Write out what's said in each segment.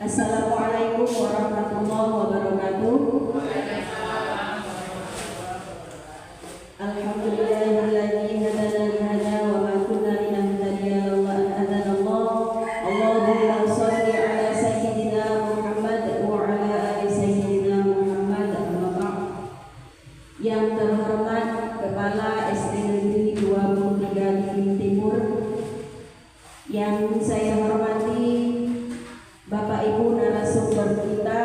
Assalamualaikum warahmatullahi wabarakatuh. Alhamdulillahilladzi hadana li hada wa ma kunna linahtadiya laula an hadana Allah. Allahumma shalli ala sayyidina Muhammad wa ala ali sayyidina Muhammad. Amma ba'd. Yang terhormat Kepala SD Negeri 23 Likim Timur, yang saya hormati Bapak Ibu narasumber kita,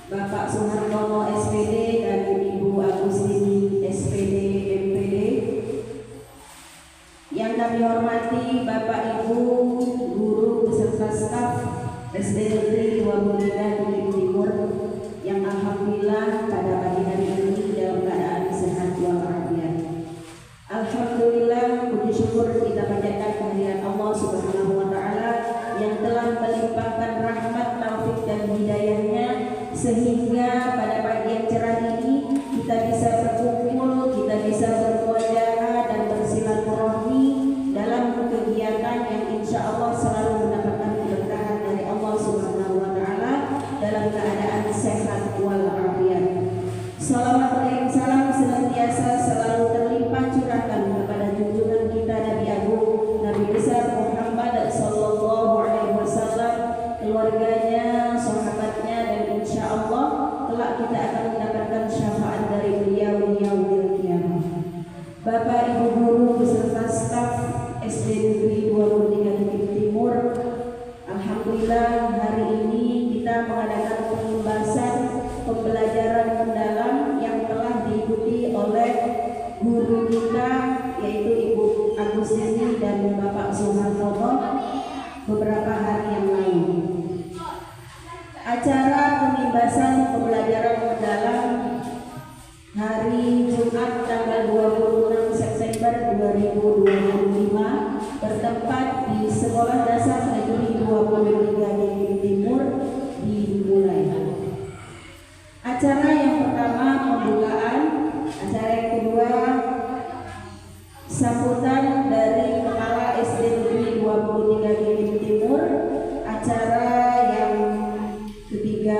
Bapak Suhartono SPD dan Ibu Agustini SPD MPD. Yang kami hormati Bapak Ibu guru beserta staf SD Negeri 23 Likim Timur, yang alhamdulillah pada pagi hari ini dalam keadaan sehat walafiat. Alhamdulillah, puji syukur kita panjatkan kehadiran Allah Subhanahu wa taala yang telah melimpahkan rahmat, taufik dan hidayahnya sehingga pada pagi yang cerah ini kita bisa berkumpul, kita bisa bermuajahah dan bersilaturahmi dalam kegiatan yang insya Allah selalu mendapatkan keberkahan dari Allah Subhanahu wa taala dalam keadaan sehat walafiat. Salawat dan salam senantiasa selalu terlimpah curahkan kepada junjungan kita Nabi Agung, Nabi besar Muhammad sallallahu alaihi wasallam, keluarganya, sahabatnya, dan insya Allah kelak kita akan mendapatkan syafaat dari beliau di yaumil qiyamah. Bapak Ibu guru beserta staf SD Negeri 23 Likim Timur, alhamdulillah hari ini kita mengadakan pembahasan pembelajaran mendalam yang telah diikuti oleh guru kita yaitu Ibu Agustini dan Bapak Suhartono beberapa hari yang lalu. Acara pembahasan pembelajaran mendalam hari Jumat tanggal 26 September 2025 bertempat di Sekolah Dasar Negeri 23 Likim Timur dimulai. Acara yang pertama pembukaan, acara yang kedua sambutan dari Kepala SD Negeri 23 Likim Timur, acara yang ketiga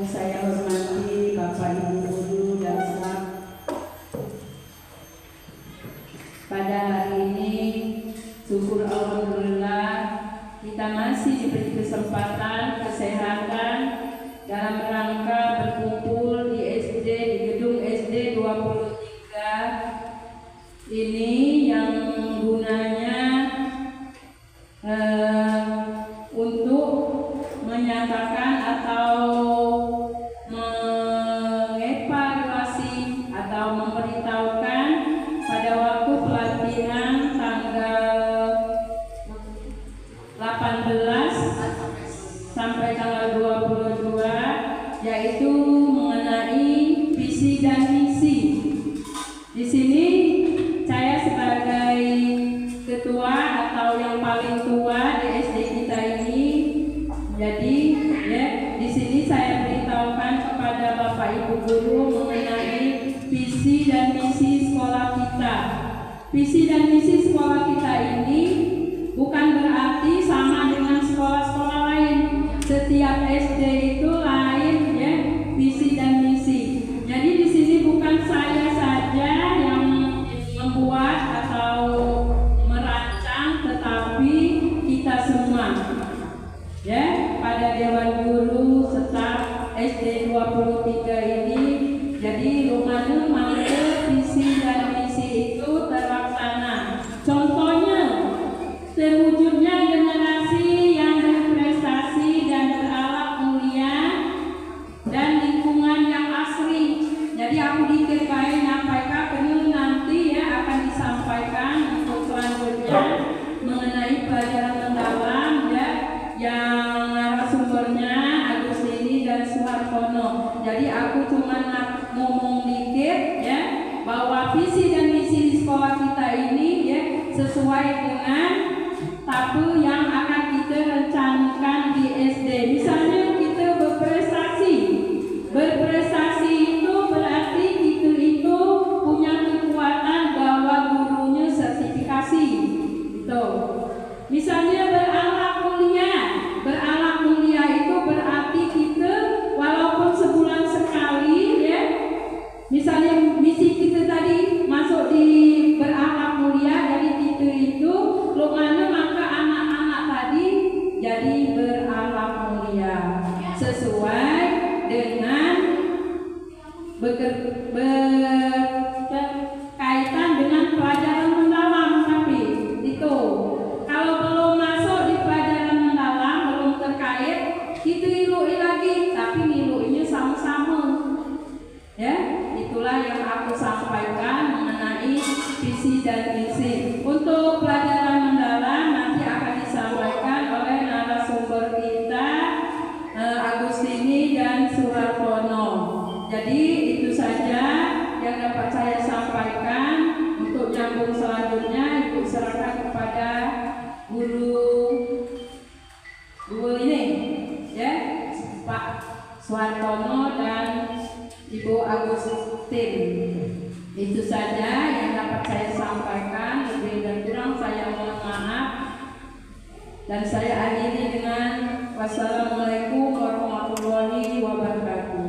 Yang saya hormati Bapak Ibu guru dan staf, pada hari ini syukur alhamdulillah kita masih diberi kesempatan kesehatan dalam rangka berkumpul di gedung SD 23 ini yang gunanya untuk menyatakan atau mengevaluasi atau memberitahukan pada waktu pelatihan tanggal 18 sampai tanggal 22, yaitu mengenai visi dan misi. Di sini saya sebagai ketua atau yang paling tua di SD kita ini, jadi ya di sini saya beritahukan kepada Bapak Ibu guru mengenai visi dan misi sekolah kita. Visi dan misi sekolah kita ini bukan berarti sama dengan sekolah-sekolah lain. Setiap SD itu lain ya visi dan misi. Jadi di sini bukan saya saja yang membuat atau merancang, tetapi kita semua. Ya, pada Dewan Guru Staf SD 23 ini, jadi lumana mampu visi dan misi itu terlaksana. Contohnya, terwujudnya generasi yang berprestasi dan berakhlak mulia dan lingkungan yang asri. Jadi aku dikit baik nyampaikan penuh nanti ya akan disampaikan untuk selanjutnya mengenai pelajaran mendalam ya yang narasumbernya Agustini dan Suhartono. Jadi aku cuma ngomong dikit ya bahwa visi dan misi di sekolah kita ini ya sesuai dengan tabu yang akan kita rencanakan di SD. Misalnya kita berprestasi. Berprestasi itu berarti kita itu punya kekuatan bahwa gurunya sertifikasi. Gitu. Misalnya berakhlak mulia. Berakhlak mulia itu berarti kita walaupun sebulan sekali ya. Misalnya misi kita tadi masuk di berakhlak mulia, jadi kita itu lumana maka anak-anak tadi jadi berakhlak mulia sesuai dengan berkaitan dengan pelajaran mendalam. Tapi itu kalau belum masuk di pelajaran mendalam, belum terkait, kita ilui lagi, tapi niluinya sama-sama ya. Itulah yang aku sampaikan mengenai visi dan misi. Untuk pelajaran mendalam nanti akan disampaikan oleh narasumber kita Agustini dan Suhartono. Jadi itu saja yang dapat saya sampaikan. Untuk nyambung selanjutnya Ibu serahkan kepada guru ini ya, Pak Suhartono dan Ibu Agustin. Itu saja yang dapat saya sampaikan. Lebih dan kurang saya mohon maaf. Dan saya akhiri dengan wassalamualaikum warahmatullahi wabarakatuh.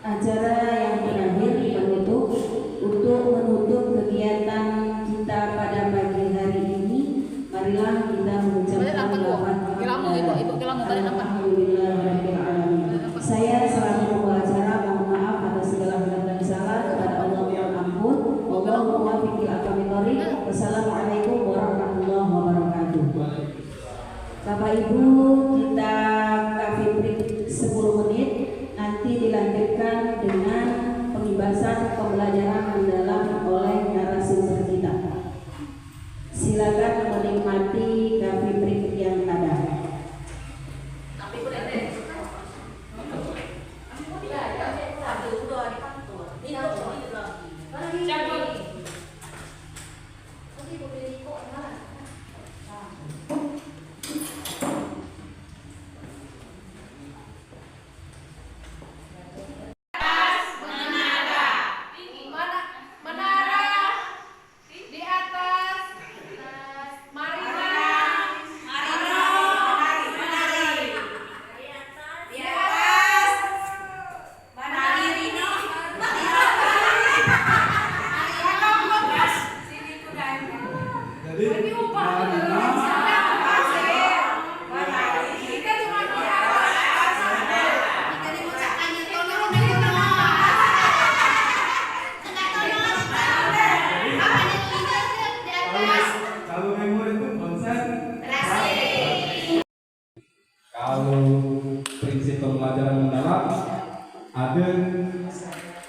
Acara yang terakhir menutup untuk menutup kegiatan kita pada pagi hari ini, marilah kita mengucapkan Alhamdulillahirrahmanirrahim. Saya selaku pembawa acara mohon maaf atas segala hilaf dan salah, kepada Allah mohon ampun. Wallahu muwaffiq ila aqwamit thoriq. Wassalamualaikum warahmatullahi wabarakatuh. Bapak Ibu, kita coffee break 10 menit. Nanti dilanjutkan dengan pembahasan pembelajaran mendalam oleh narasumber kita. Silakan menikmati coffee break yang ada.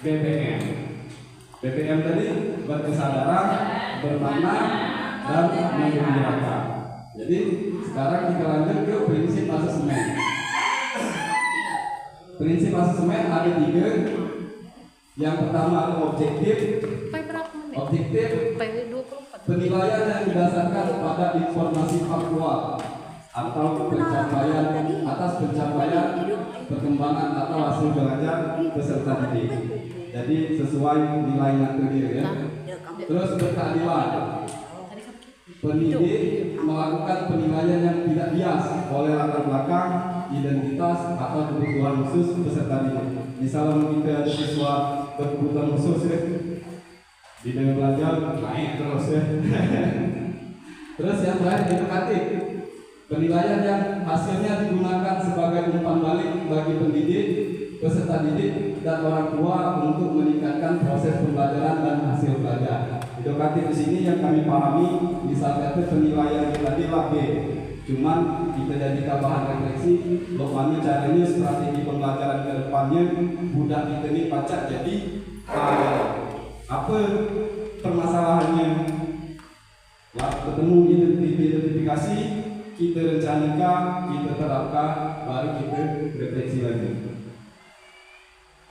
BPM. BPM tadi berkesadaran, bermakna, dan menggembirakan. Jadi sekarang kita lanjut ke prinsip asesmen. Prinsip asesmen ada 3. Yang pertama ada objektif. Objektif penilaian yang didasarkan pada informasi faktual atau pencapaian atas pencapaian perkembangan atau hasil belajar peserta didik. Jadi sesuai nilai yang terdiri ya. Terus berkeadilan. Pendidik melakukan penilaian yang tidak bias oleh latar belakang, identitas atau kebutuhan khusus peserta didik. Misalnya kita ada siswa berkebutuhan khusus ya, di dalam belajar naik terus ya. Terus yang terakhir edukatif. Penilaian yang hasilnya digunakan sebagai umpan balik bagi pendidik, peserta didik, dan orang tua untuk meningkatkan proses pembelajaran dan hasil belajar. Edukatif di sini yang kami pahami, misalnya itu penilaian tadi lah B. Cuman kita jadikan bahan refleksi, bagaimana caranya strategi pembelajaran ke depannya budak kita ini pacak jadi apa permasalahannya. Lah ketemu identifikasi, kita rencanakan, kita terapkan, baru kita refleksi lagi.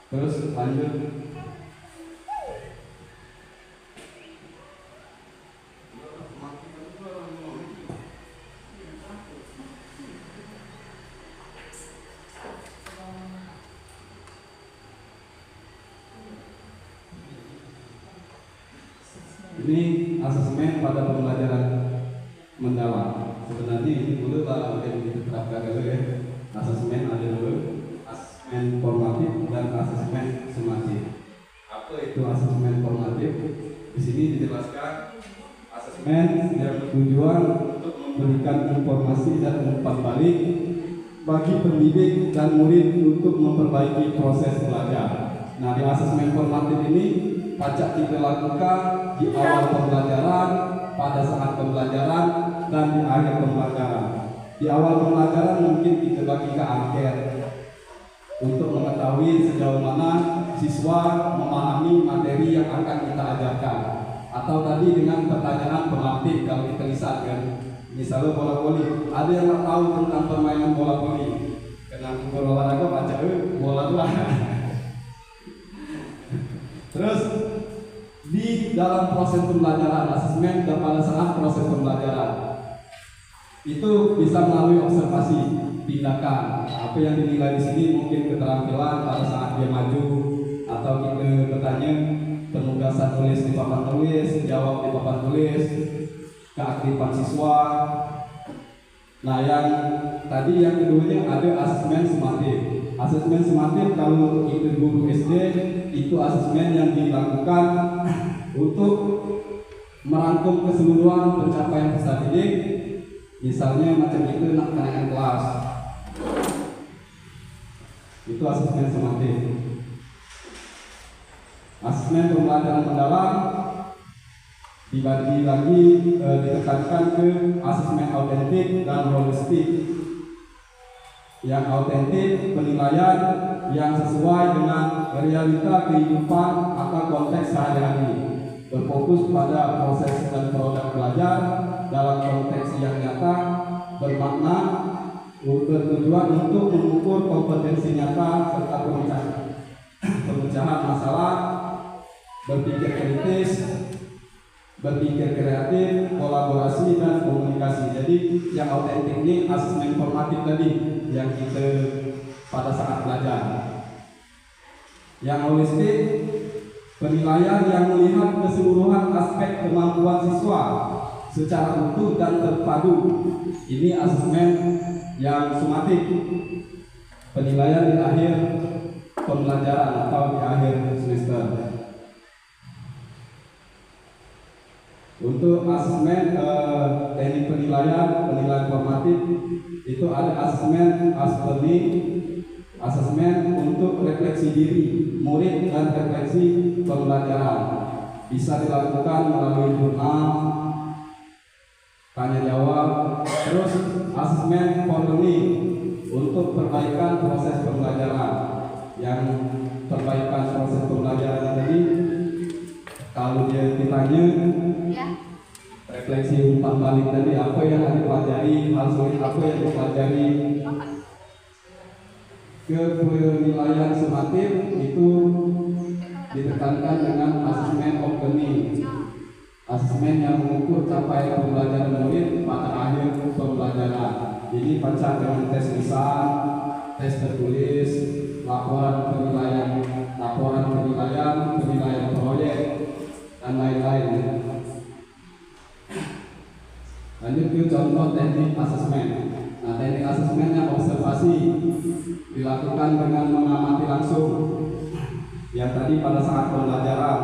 Terus lanjut. Ini asesmen pada pembelajaran mendalam. Sebenarnya ini dulu lah yang diterapkan dulu ya. Asesmen ada dulu, asesmen formatif dan asesmen sumatif. Apa itu asesmen formatif? Di sini dijelaskan asesmen yang tujuan untuk memberikan informasi dan umpan balik bagi pendidik dan murid untuk memperbaiki proses belajar. Nah, di asesmen formatif ini pacak kita lakukan di awal pembelajaran, pada saat pembelajaran, dan di akhir pembelajaran. Di awal pembelajaran mungkin kita bagi ke angket untuk mengetahui sejauh mana siswa memahami materi yang akan kita ajarkan. Atau tadi dengan pertanyaan pelatih kalau kita lihatkan, misalnya bola voli, ada yang tak tahu tentang permainan bola voli. Karena olahraga baca bola tuh. Terus di dalam proses pembelajaran, asesmen dan pada saat proses pembelajaran itu bisa melalui observasi tindakan. Apa yang dinilai di sini mungkin keterampilan pada saat dia maju, atau kita bertanya penugasan tulis di papan tulis, jawab di papan tulis, keaktifan siswa. Nah, yang tadi yang keduanya ada asesmen sumatif. Asesmen sumatif kalau itu guru SD itu asesmen yang dilakukan untuk merangkum keseluruhan pencapaian peserta didik. Misalnya macam itu nak kenaikan kelas, itu asesmen sumatif. Asesmen pembelajaran mendalam dibagi lagi ditekankan ke asesmen autentik dan holistik. Yang autentik penilaian yang sesuai dengan realita kehidupan atau konteks sehari-hari, berfokus pada proses dan produk belajar dalam konteks yang nyata, bermakna, bertujuan untuk mengukur kompetensi nyata serta pemecahan masalah, berpikir kritis, berpikir kreatif, kolaborasi, dan komunikasi. Jadi yang autentik ini asesmen formatif tadi yang kita pada saat belajar. Yang holistik penilaian yang melihat keseluruhan aspek kemampuan siswa secara utuh dan terpadu. Ini asesmen yang sumatif, penilaian di akhir pembelajaran atau di akhir semester. Untuk asesmen teknik penilaian formatif itu ada asesmen learning, asesmen untuk refleksi diri murid dan refleksi pembelajaran. Bisa dilakukan melalui jurnal, tanya jawab. Terus asesmen for learning untuk perbaikan proses pembelajaran yang perbaikan proses pembelajaran tadi, kalau dia ditanya refleksi umpan balik tadi, apa yang dipelajari, hal sulit apa yang dipelajari, ke penilaian sumatif itu ditekankan dengan asesmen of learning, asesmen yang mengukur capaian pembelajaran murid pada akhir pembelajaran. Ini panca dengan tes lisan, tes tertulis, laporan penilaian, penilaian proyek, dan lain-lain. Lanjut ke contoh teknik asesmen. Nah, teknik asesmennya observasi, dilakukan dengan mengamati langsung. Yang tadi pada saat pembelajaran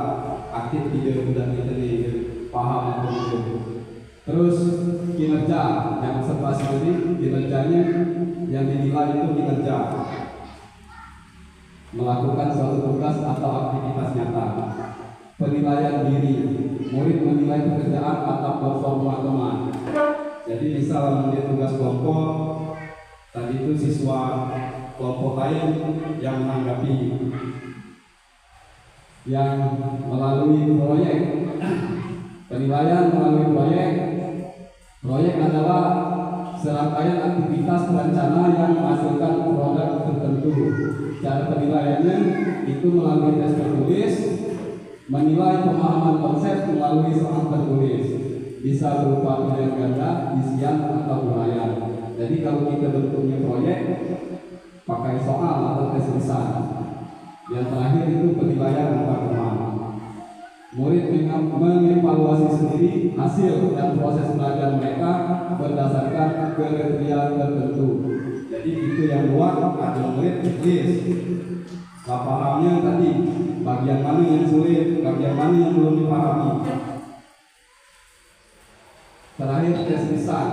aktif ide sudah kita paham atau tidak. Terus kinerja, yang observasi tadi kinerjanya yang dinilai itu kinerja, melakukan suatu tugas atau aktivitas nyata. Penilaian diri, murid menilai pekerjaan atau performa teman. Jadi misal menilai tugas kelompok, tadi itu siswa kelompok lain yang menanggapi, yang melalui proyek. Penilaian melalui proyek adalah serangkaian aktivitas rencana yang menghasilkan produk tertentu. Cara penilaiannya itu melalui tes tertulis, menilai pemahaman konsep melalui soal tertulis, bisa berupa pilihan ganda, isian atau uraian. Jadi kalau kita bentuknya proyek pakai soal atau tes lisan. Yang terakhir itu penilaian antar teman. Murid mengevaluasi sendiri hasil dan proses belajar mereka berdasarkan kriteria tertentu. Jadi itu yang buat ada murid tulis. Pahamnya tadi bagian mana yang sulit, bagian mana yang belum dipahami. Terakhir tes lisan,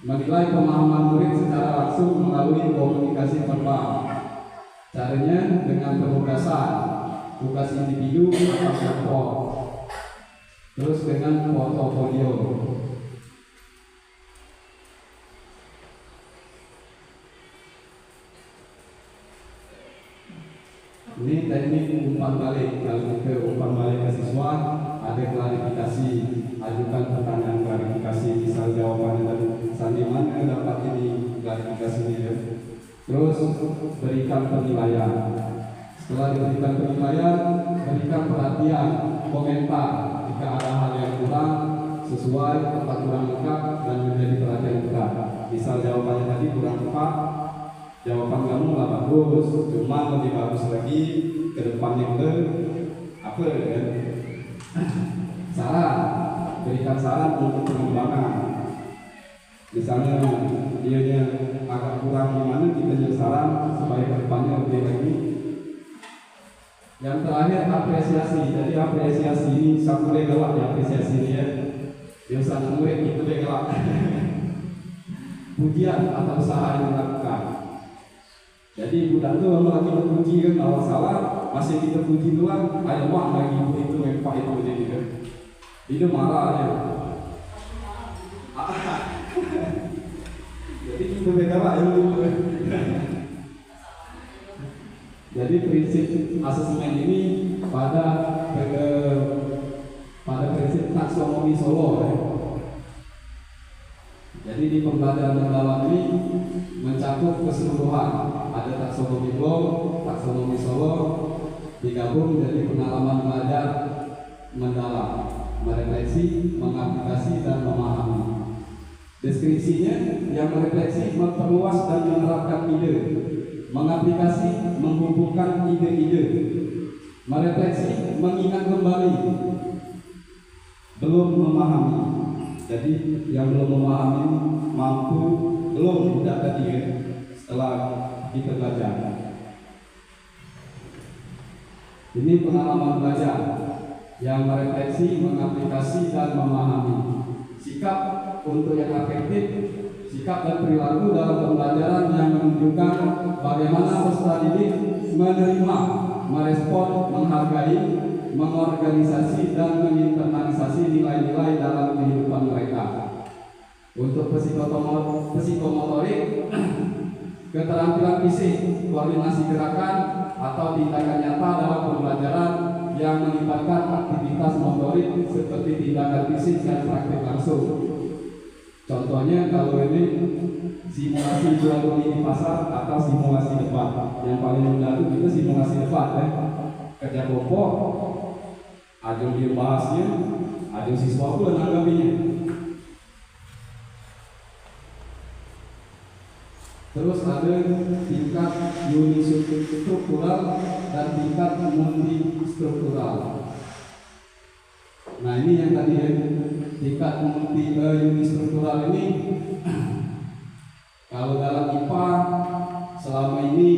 menilai pemahaman murid secara langsung melalui komunikasi verbal. Caranya dengan penugasan, tugas individu atau kelompok, terus dengan portofolio. Ini teknik umpan balik. Kalau ke umpan balik ke siswa, ada klarifikasi, ajukan pertanyaan klarifikasi, misal jawabannya dan sandi mana dapat ini klarifikasinya. Terus berikan penilaian. Setelah diberikan penilaian, berikan perhatian, komentar jika ada hal yang kurang sesuai atau kurang lengkap dan menjadi perhatian kita. Misal jawabannya tadi kurang tepat, jawaban kamu lah bagus, cuma lebih bagus lagi ke depannya ke apa ya? Saran, berikan saran untuk pengembangan. Misalnya dia agak kurang gimana, kita saran supaya ke depannya lebih lagi. Yang terakhir apresiasi. Jadi apresiasi ini satu legal ya, apresiasi ini ya. Biasa murid itu legal. Pujian atau usaha yang dilakukan. Jadi budak itu lagi berpuji kan, kalau salah masih kita puji doang, ada uang lagi itu mempak itu jadi kan. Itu marah ya. Jadi kita legal ya. Jadi prinsip asesmen ini pada prinsip taksonomi Solo ya. Jadi di pembelajaran mendalam ini mencakup keseluruhan. Ada taksonomi Blok, taksonomi Solo, digabung jadi pengalaman belajar mendalam, merefleksi, mengaplikasi dan memahami. Deskripsinya yang merefleksi, memperluas dan menerapkan ide, mengaplikasi, menghubungkan ide-ide, merefleksi, mengingat kembali, belum memahami. Jadi yang belum memahami mampu belum tidak tadi ya, setelah kita belajar. Ini pengalaman belajar yang merefleksi, mengaplikasi dan memahami. Sikap untuk yang efektif, sikap dan perilaku dalam pembelajaran yang menunjukkan bagaimana peserta didik menerima, merespon, menghargai, mengorganisasi dan menginternalisasi nilai-nilai dalam kehidupan mereka. Untuk psikomotorik, keterampilan fisik, koordinasi gerakan, atau tindakan nyata dalam pembelajaran yang melibatkan aktivitas motorik seperti tindakan fisik dan praktik langsung. Contohnya kalau ini simulasi jual beli di pasar atau simulasi debat. Yang paling mudah itu simulasi debat ya. Kerja kelompok, ada dia bahasnya, ada siswa pula nanggapinya. Terus ada tingkat unistruktural dan tingkat multistruktural. Nah ini yang tadi ya, tingkat unistruktural ini kalau dalam IPA selama ini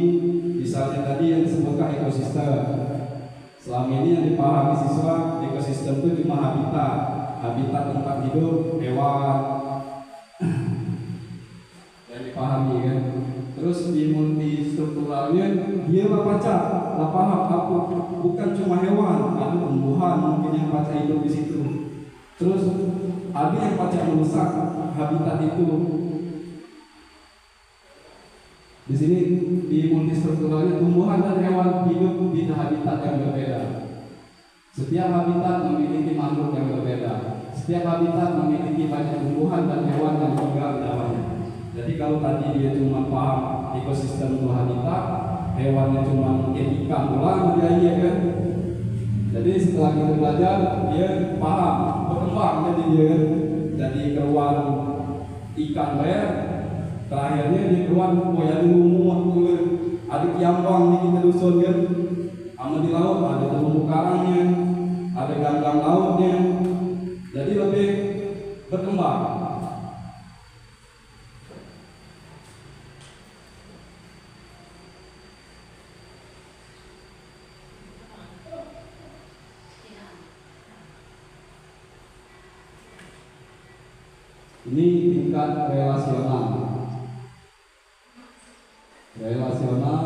misalnya tadi yang disebutkan ekosistem, selama ini yang dipahami siswa ekosistem itu cuma habitat tempat hidup hewan yang dipahami kan. Terus di multistrukturalnya dia baca, paham apa bukan cuma hewan, ada tumbuhan mungkin yang baca hidup di situ. Terus ada yang baca merusak habitat itu. Di sini di multistrukturalnya tumbuhan dan hewan hidup di habitat yang berbeda. Setiap habitat memiliki makhluk yang berbeda. Setiap habitat memiliki banyak tumbuhan dan hewan yang tinggal di dalamnya. Jadi kalau tadi dia cuma paham ekosistem itu habitat, hewannya cuma mungkin ikan ulang dia kan. Jadi setelah kita belajar dia paham, berkembang jadi dia kan. Jadi keluar ikan bayar, terakhirnya dia keluar yang lumut ada kiambang nih kita dusun kan. Sama di laut ada terumbu karangnya, ada ganggang lautnya. Jadi lebih berkembang. Ini tingkat relasional. Relasional,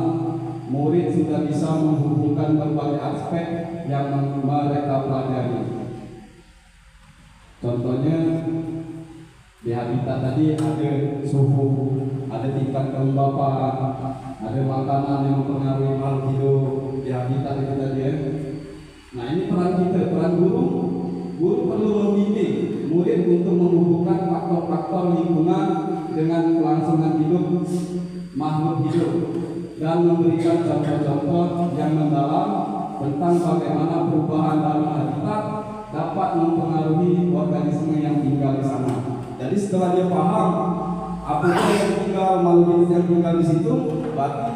murid sudah bisa menghubungkan berbagai aspek yang mereka pelajari. Contohnya di habitat tadi ada suhu, ada tingkat kelembapan, ada makanan yang mempengaruhi makhluk hidup di habitat itu tadi ya. Nah ini peran kita, peran guru. Guru perlu membimbing murid untuk menghubungkan faktor-faktor lingkungan dengan kelangsungan hidup makhluk hidup dan memberikan contoh-contoh yang mendalam tentang bagaimana perubahan dalam habitat dapat mempengaruhi organisme yang tinggal di sana. Jadi setelah dia paham apa yang tinggal makhluk yang tinggal di situ, berarti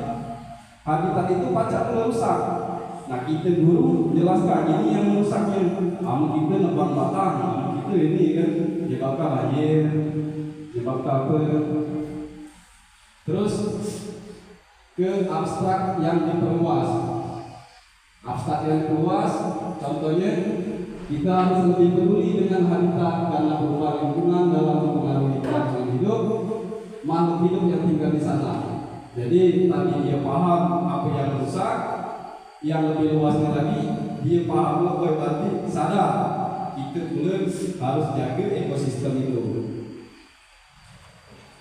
habitat itu pacak merusak. Nah kita guru jelaskan ini yang merusaknya. Kita nebang batang, kita ini kan dibakar air, dibakar apa. Terus ke abstrak yang diperluas. Abstrak yang diperluas, contohnya kita harus lebih peduli dengan habitat karena perubahan lingkungan dalam mempengaruhi kelangsungan hidup makhluk hidup yang tinggal di sana. Jadi tadi dia paham apa yang rusak, yang lebih luasnya lagi dia paham berarti sadar kita pula harus jaga ekosistem itu.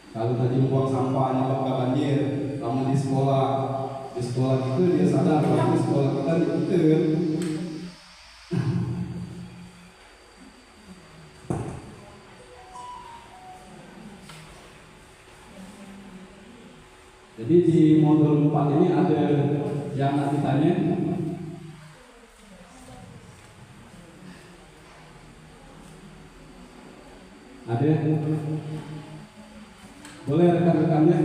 Kalau tadi buang sampah nyebabkan banjir, sama di sekolah itu dia sadar bahwa sekolah kita di kita kan. Jadi di modul 4 ini ada yang nanti tanya. Ada? Boleh rekan-rekannya?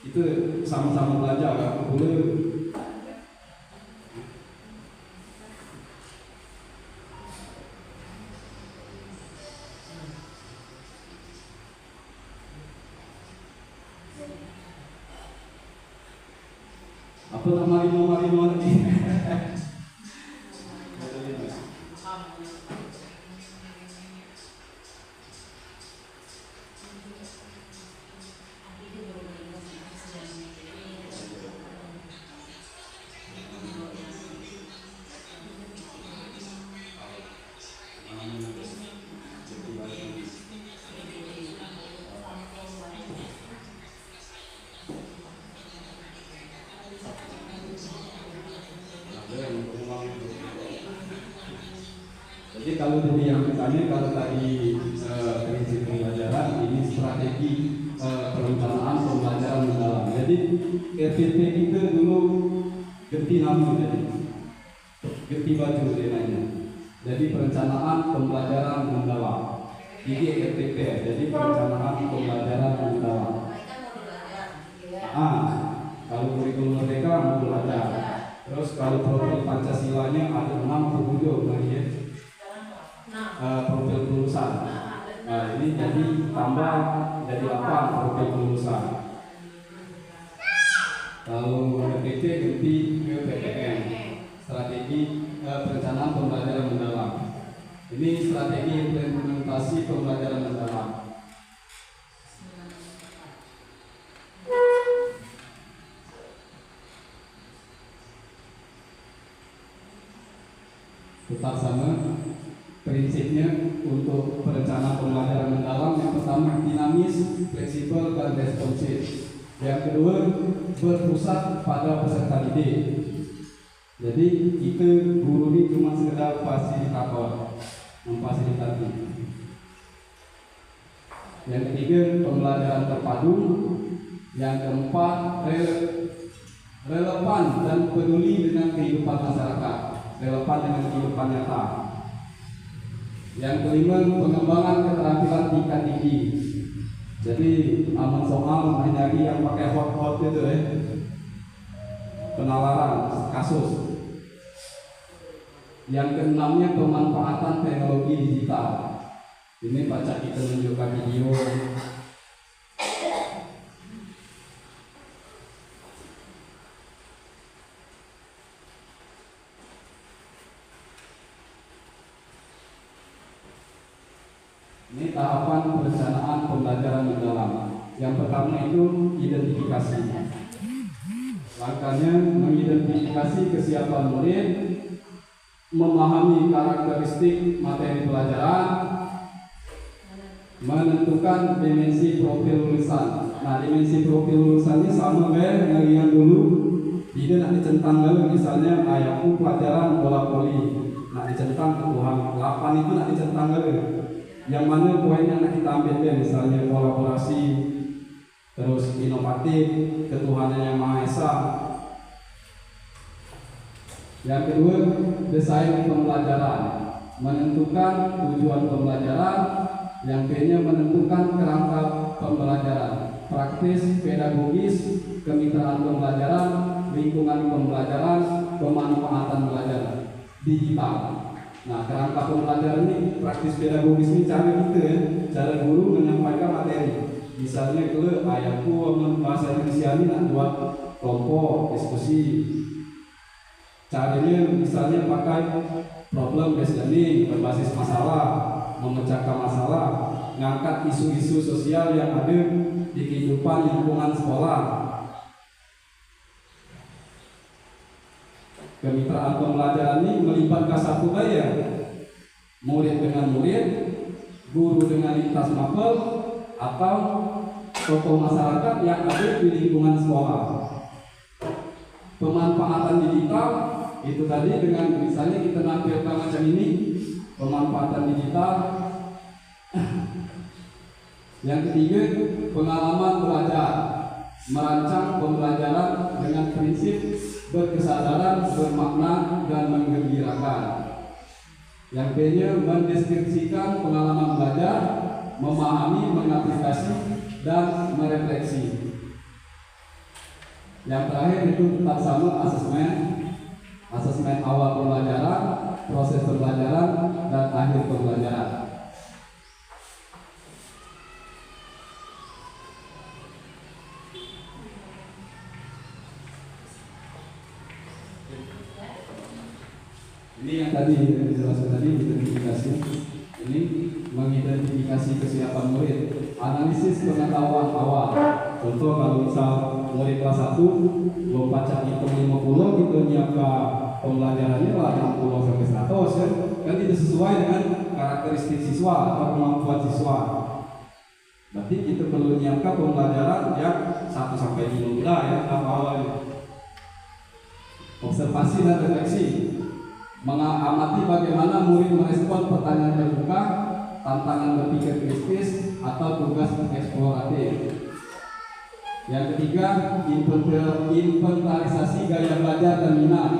Itu sama-sama belajar ya? Boleh? Apa nama marino lagi? Jadi kalau dari yang misalnya kalau tadi prinsip pembelajaran, ini strategi perencanaan pembelajaran mendalam. Jadi RPP itu dulu ganti nama, jadi ganti baju namanya. Jadi perencanaan pembelajaran mendalam. Ini RPP, jadi perencanaan pembelajaran mendalam. Kalau kurikulum merdeka modul ada. Terus kalau profil Pancasilanya ada 67 lagi ya. Profil kelulusan. Nah ini jadi tambah jadi 8 profil kelulusan. Kalau RPP ganti ke PPM, strategi perencanaan pembelajaran mendalam. Ini strategi implementasi pembelajaran mendalam. Tetap sama prinsipnya untuk perencanaan pembelajaran mendalam. Yang pertama dinamis, fleksibel, dan responsif. Yang kedua berpusat pada peserta didik. Jadi kita guru ini cuma sekedar fasilitator, memfasilitasi. Yang ketiga pembelajaran terpadu. Yang keempat relevan dan peduli dengan kehidupan masyarakat, relevan dengan kehidupan nyata. Yang kelima pengembangan keterampilan tingkat tinggi. Jadi aman soal nyari yang pakai hot itu penalaran kasus. Yang keenamnya pemanfaatan teknologi digital. Ini baca kita menunjukkan video. Ini tahapan perencanaan pembelajaran mendalam. Yang pertama itu identifikasi. Langkahnya mengidentifikasi kesiapan murid, memahami karakteristik materi pelajaran, menentukan dimensi profil lulusan. Nah, dimensi profil lulusan ini sama kayak yang dulu. Tidak nak dicentang dulu, misalnya ayatku pelajaran bola voli. Nak dicentang kebutuhan 8 itu nak dicentang dulu. Yang mana poin yang nak kita ambil dia, misalnya kolaborasi, terus inovatif, ketuhanan yang Maha Esa. Yang kedua, desain pembelajaran, menentukan tujuan pembelajaran. Yang ketiga, menentukan kerangka pembelajaran, praktis, pedagogis, kemitraan pembelajaran, lingkungan pembelajaran, pemanfaatan belajar digital. Nah, kerangka pembelajaran ini praktis pedagogis ini cara kita ya, cara guru menyampaikan materi. Misalnya kalau ayahku bahasa Indonesia ini nak buat kelompok diskusi. Caranya misalnya pakai problem based learning, berbasis masalah, memecahkan masalah, ngangkat isu-isu sosial yang ada di kehidupan lingkungan sekolah. Kemitraan pembelajaran ini melibatkan satu gaya, murid dengan murid, guru dengan lintas mapel, atau tokoh masyarakat yang ada di lingkungan sekolah. Pemanfaatan digital itu tadi dengan misalnya kita nampilkan macam ini, pemanfaatan digital. Yang ketiga, pengalaman belajar, merancang pembelajaran dengan prinsip berkesadaran, bermakna, dan menggembirakan. Yang ketiga, mendeskripsikan pengalaman belajar, memahami, mengaplikasi, dan merefleksi. Yang terakhir itu tetap sama asesmen awal pembelajaran, proses pembelajaran, dan akhir pembelajaran. Ini yang tadi dijelaskan tadi, identifikasi. Ini mengidentifikasi kesiapan murid, analisis pengetahuan awal. Contoh kalau misal murid kelas 1 belum baca hitung 50, kita nyiapkan pembelajarannya lah 60 sampai 100 kan? Kan tidak sesuai dengan karakteristik siswa atau kemampuan siswa. Berarti kita perlu nyiapkan pembelajaran yang 1 sampai 5 ya tahap awalnya. Observasi dan refleksi. mengamati bagaimana murid merespon pertanyaan terbuka, tantangan berpikir kritis, atau tugas eksploratif. Yang ketiga, inventarisasi gaya belajar dan minat.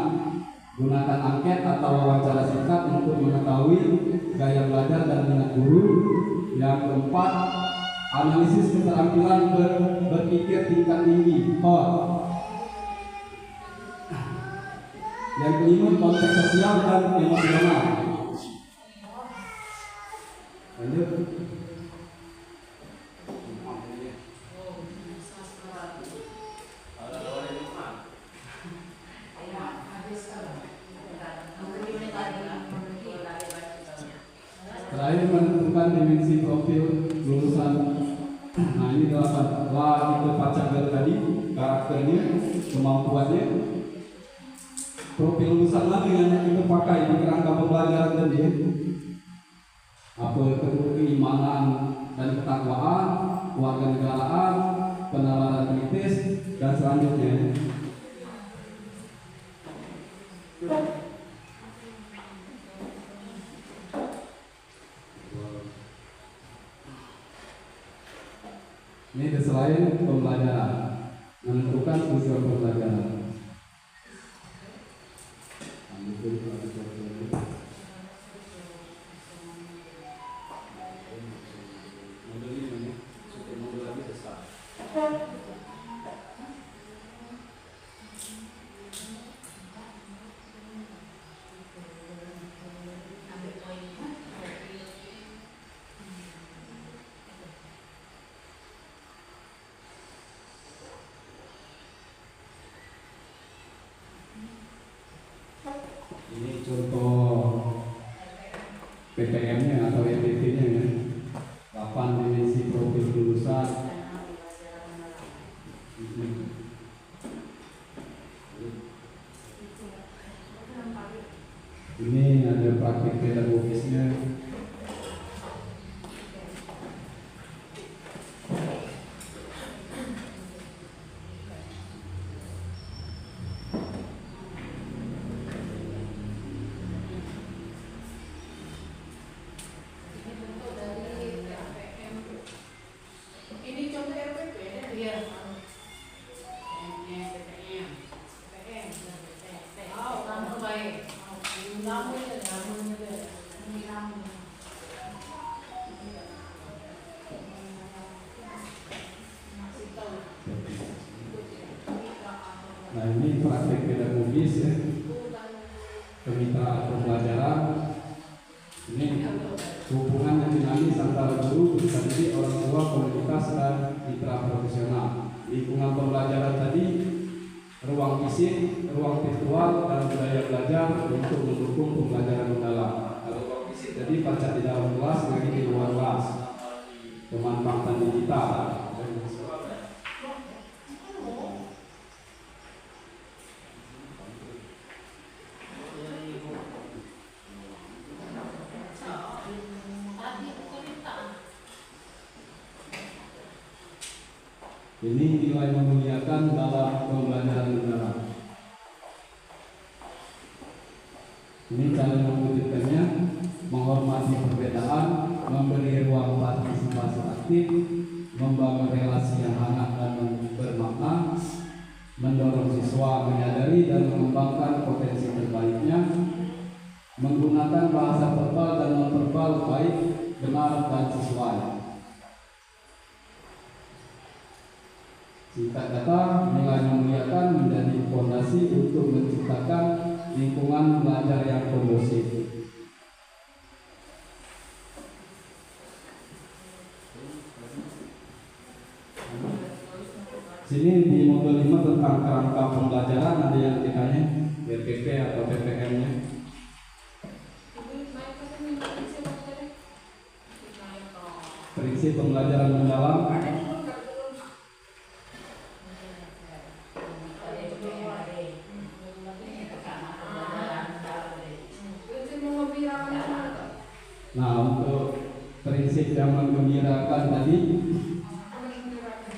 Gunakan angket atau wawancara singkat untuk mengetahui gaya belajar dan minat guru. Yang keempat, analisis keterampilan berpikir tingkat tinggi (HOT). Yang kelima, konteks sosial dan emosional. Lanjut. Terakhir, menentukan dimensi profil lulusan. Nah, ini telah kita baca tadi, karakternya, kemampuannya. Profil lulusan mana yang kita pakai di kerangka pembelajaran tadi? Apa keimanan dan ketakwaan, kewarganegaraan, penalaran kritis, dan selanjutnya. Ini selain pembelajaran, menentukan tujuan pembelajaran. Ini contoh PPM-nya atau EPT-nya ya. 8 dimensi profil lulusan. Ini ada praktik pedagogisnya. Nah, ini praktik pedagogis ya, kemitraan pembelajaran. Ini hubungan yang dinamis antara guru, pendidik, orang tua, komunitas, dan mitra profesional. Lingkungan pembelajaran tadi, ruang fisik, ruang virtual, dan budaya belajar untuk mendukung pembelajaran mendalam. Kalau ruang fisik tadi baca di dalam kelas, lagi di luar kelas, pemanfaatan digital. Ini nilai memuliakan dalam pembelajaran mendalam. Ini cara mewujudkannya: menghormati perbedaan, memberi ruang partisipasi aktif, membangun relasi yang hangat dan bermakna, mendorong siswa menyadari dan mengembangkan potensi terbaiknya, menggunakan bahasa verbal dan non-verbal baik, benar, dan sesuai. Singkat kata, nilai memuliakan menjadi fondasi untuk menciptakan lingkungan belajar yang kondusif. Sini di modul 5 tentang kerangka pembelajaran ada yang ditanya RPP atau PPM-nya. Prinsip pembelajaran mendalam. Nah, untuk prinsip yang menggembirakan tadi,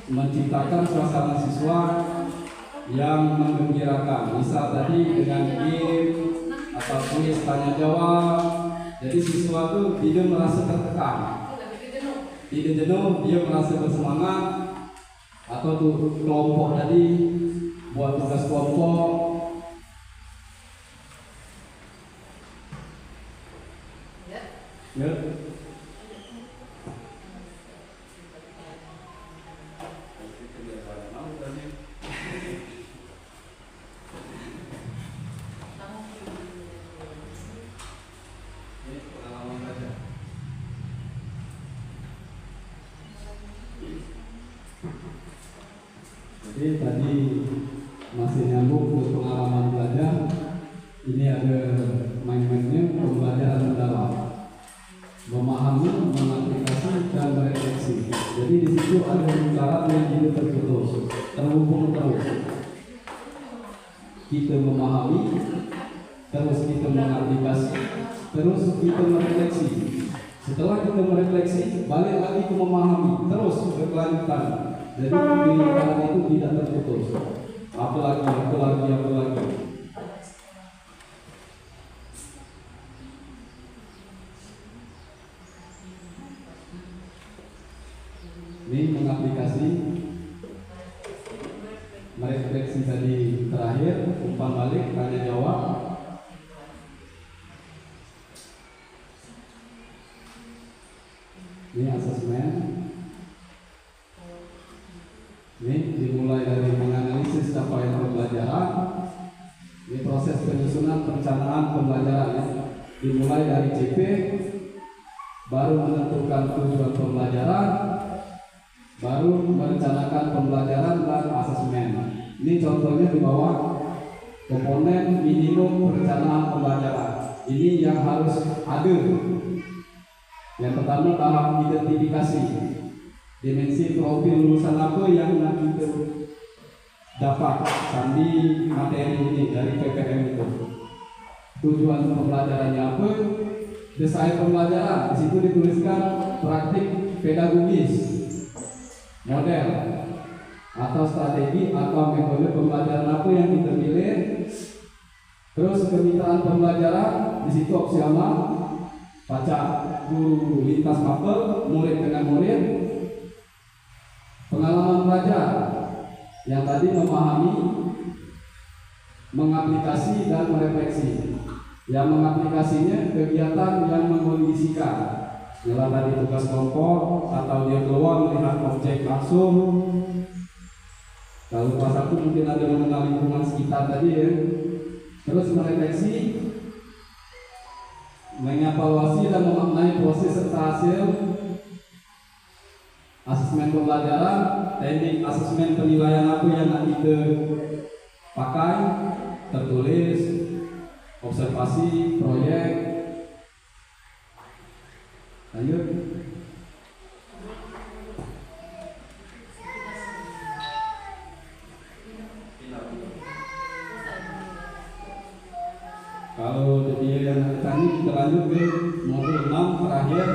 menciptakan suasana siswa yang menggembirakan. Misal tadi dengan game atau kuis tanya jawab. Jadi siswa tuh tidak merasa tertekan, tidak jenuh, dia merasa bersemangat. Atau tuh kelompok tadi buat tugas kelompok. Ya. Jadi tadi masih nyambung ke pengalaman belajar. Ini ada main-mainnya pembelajaran mendalam, memahami, mengaplikasi dan merefleksi. Jadi di situ ada syarat yang tidak terputus, terhubung terus. Kita memahami, terus kita mengaplikasi, terus kita merefleksi. Setelah kita merefleksi, balik lagi ke memahami, terus berkelanjutan. Jadi pembelajaran itu tidak terputus. Apalagi. Ini mengaplikasi, merefleksi tadi terakhir, umpan balik, tanya jawab. Ini asesmen. Ini dimulai dari menganalisis capaian pembelajaran. Ini proses penyusunan perencanaan pembelajaran ya. Dimulai dari CP, baru menentukan tujuan pembelajaran, baru merencanakan pembelajaran dan asesmen. Ini contohnya di bawah komponen minimum perencanaan pembelajaran. Ini yang harus ada. Yang pertama tahap identifikasi. Dimensi profil lulusan apa yang nanti kita dapat sandi materi ini dari PPM itu. Tujuan pembelajarannya apa? Desain pembelajaran. Di situ dituliskan praktik pedagogis, model atau strategi atau metode pembelajaran apa yang kita pilih. Terus kemitraan pembelajaran, di situ opsi aman, baca guru lintas mapel, murid dengan murid. Pengalaman belajar yang tadi memahami, mengaplikasi dan merefleksi. Yang mengaplikasinya kegiatan yang mengkondisikan. Yalah tadi tugas kelompok atau dia keluar melihat objek langsung. Kalau kelas 1 mungkin ada mengenal lingkungan sekitar tadi ya. Terus merefleksi, mengevaluasi dan memaknai proses serta hasil asesmen pembelajaran, teknik asesmen penilaian apa yang nanti kita pakai, tertulis, observasi, proyek. Lanjut. Kalau dia yang tadi kita lanjut ke modul 6 terakhir.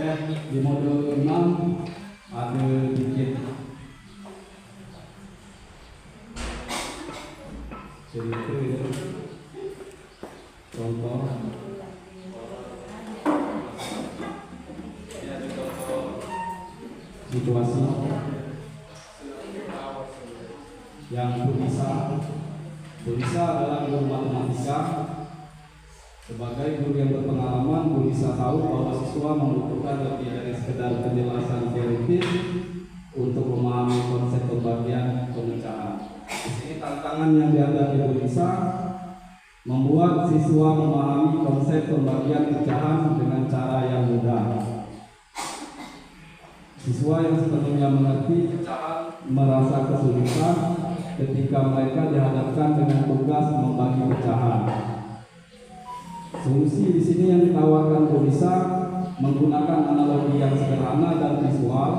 Di modul 6 ada dikit cerita ya. Contoh situasi yang Bulisa adalah guru matematika. Sebagai guru yang berpengalaman, Bulisa tahu bahwa siswa membutuhkan lebih dari sekedar penjelasan teoritis untuk memahami konsep pembagian pemecahan. Di sini tantangan yang dihadapi Bulisa membuat siswa memahami konsep pembagian pecahan dengan cara yang mudah. Siswa yang sepenuhnya mengerti pecahan merasa kesulitan ketika mereka dihadapkan dengan tugas membagi pecahan. Solusi di sini yang ditawarkan Bulisa menggunakan analogi yang sederhana dan visual.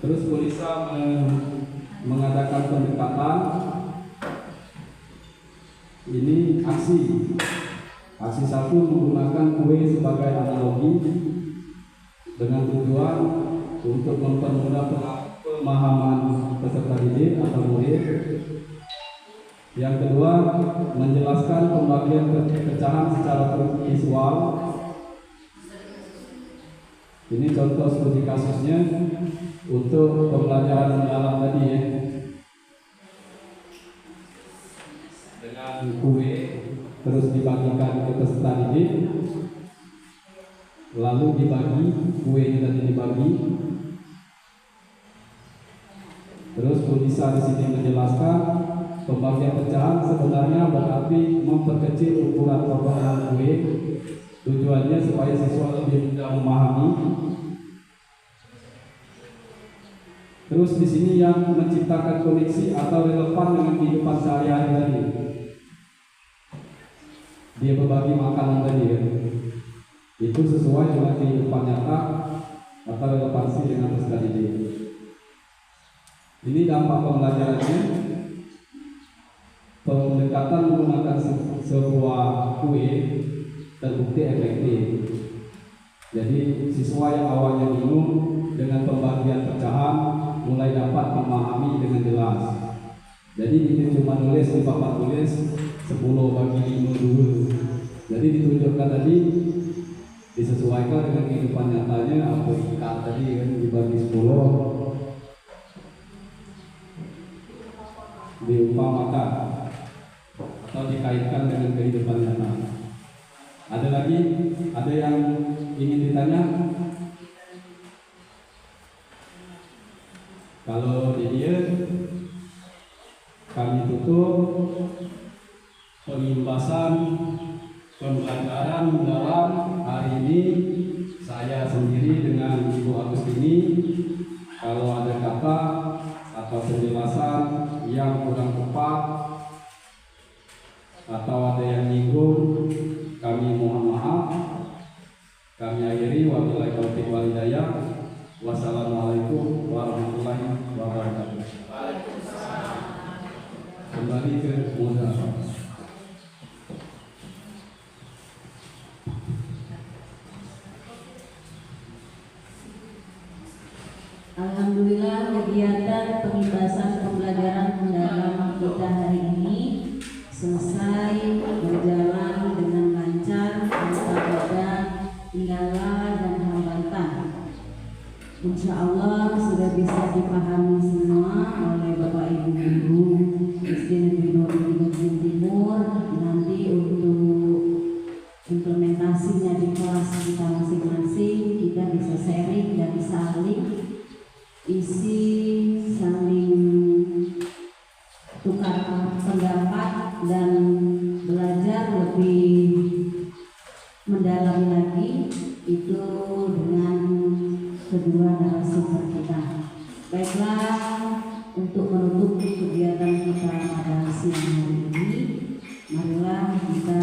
Terus Bulisa mengadakan pendekatan. Ini aksi satu menggunakan kue sebagai analogi dengan tujuan untuk mempermudah pemahaman peserta didik atau murid. Yang kedua, menjelaskan pembagian pecahan secara visual. Ini contoh studi kasusnya untuk pembelajaran mendalam tadi ya. Dengan kue terus dibagikan ke peserta didik, lalu dibagi, kuenya tadi dibagi. Terus Bulisa di sini menjelaskan pembagian pecahan sebenarnya berarti memperkecil ukuran potongan kue. Tujuannya supaya siswa lebih mudah memahami. Terus di sini yang menciptakan koneksi atau relevan dengan kehidupan sehari-hari tadi. Dia berbagi makanan tadi ya. Itu sesuai dengan kehidupan nyata atau relevansi dengan peserta didik. Ini dampak pembelajarannya. Pendekatan menggunakan sebuah kue terbukti efektif. Jadi siswa yang awalnya bingung dengan pembagian pecahan mulai dapat memahami dengan jelas. Jadi ini cuma nulis di papan tulis 10 bagi 5 dulu. Jadi ditunjukkan tadi disesuaikan dengan kehidupan nyatanya. Apa ikat tadi kan dibagi 10 diumpamakan atau dikaitkan dengan kehidupan nyata. Ada lagi? Ada yang ingin ditanya? Kalau di dia kami tutup pengimbasan pembelajaran mendalam hari ini. Saya sendiri dengan Ibu Agustini. Kalau ada kata atau penjelasan yang kurang tepat atau ada yang nyinggung, kami mohon maaf. Kami akhiri, wabillahi taufiq wal hidayah. Wassalamualaikum warahmatullahi wabarakatuh. Kembali ke muhadharah. Alhamdulillah, kegiatan pengimbasan pembelajaran mendalam kita hari ini selesai berjalan dengan lancar tanpa ada kendala dan hambatan. Insya Allah sudah bisa dipahami semua oleh Bapak Ibu Guru SD Negeri 2 Tanjung Timur. Nanti untuk implementasinya di kelas kita masing-masing, kita bisa sharing dan saling isi, saling tukar pendapat dan belajar lebih mendalam lagi itu dengan kedua narasumber kita. Baiklah, untuk menutup kegiatan kita pada siang hari ini, marilah kita